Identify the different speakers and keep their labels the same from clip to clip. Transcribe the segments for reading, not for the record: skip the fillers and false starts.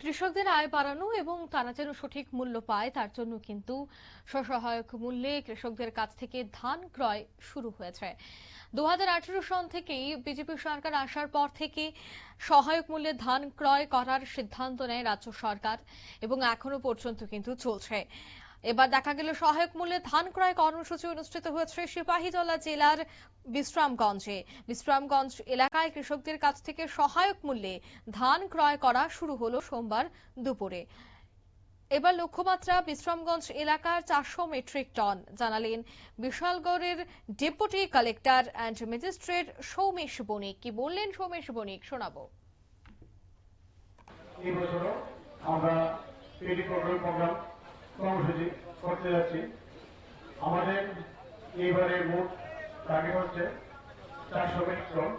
Speaker 1: কৃষকদের আয় বাড়ানো এবং তারা যেন সঠিক মূল্য পায় তার জন্য কিন্তু স্বসহায়ক মূল্যে কৃষকদের কাছ থেকে ধান ক্রয় শুরু হয়েছে। 2018 সন থেকেই বিজেপি সরকার আসার পর থেকে সহায়ক মূল্যে ধান ক্রয় করার সিদ্ধান্ত নেয় রাজ্য সরকার এবং এখনো পর্যন্ত কিন্তু চলছে। এবার দেখা গেল সহায়ক মূল্যে ধান ক্রয় কর্মসূচি অনুষ্ঠিত হয়েছে সিপাহীজলা জেলার বিশ্রামগঞ্জ এলাকায় কৃষকদের কাছ থেকে সহায়ক মূল্যে ধান ক্রয় করা শুরু হলো সোমবার দুপুরে। এবার লক্ষ্যমাত্রা বিশ্রামগঞ্জ এলাকার 400 মেট্রিক টন, জানালেন বিশালগড়ের deputy collector and magistrate Soumesh বণিক। কি বললেন সৌমেশ বণিক, শোনাবো।
Speaker 2: এই বছরও আমরা প্রোগ্রাম কর্মসূচি করতে যাচ্ছি। আমাদের এইবারে মোট টার্গেট হচ্ছে 400 মেট্রিক টন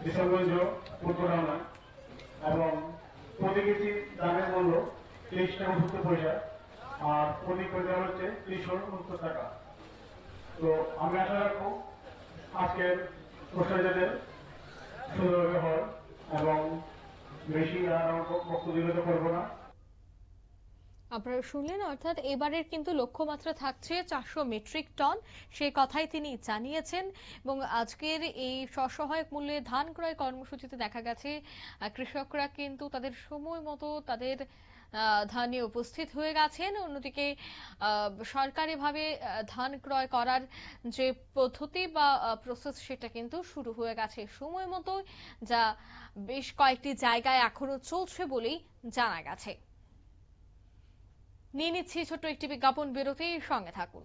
Speaker 2: বিশালগঞ্জ উত্তরানা এবং প্রতি কেজি দামের মূল্য 23 টাকা 70 পয়সা আর প্রতি কেজি হচ্ছে 369 টাকা। তো আমি আশা রাখবো আজকের প্রশ্নের যাতে সুন্দরভাবে হয় এবং বেশি আর বক্তব্য করবো না।
Speaker 1: আপনারা শুনলেন, অর্থাৎ এবারের কিন্তু লক্ষ্যমাত্রা থাকছে 400 মেট্রিক টন, সেই কথাই তিনি জানিয়েছেন। এবং আজকের এই স্বসহায়ক মূল্যে ধান ক্রয় কর্মসূচিতে দেখা গেছে কৃষকরা কিন্তু তাদের সময় মতো তাদের ধানে উপস্থিত হয়ে গেছেন। অন্যদিকে সরকারিভাবে ধান ক্রয় করার যে পদ্ধতি বা প্রসেস সেটা কিন্তু শুরু হয়ে গেছে সময় মতো, যা বেশ কয়েকটি জায়গায় এখনো চলছে বলেই জানা গেছে। নিয়ে নিচ্ছি ছোট্ট একটি বিজ্ঞাপন বিরতি, সঙ্গে থাকুন।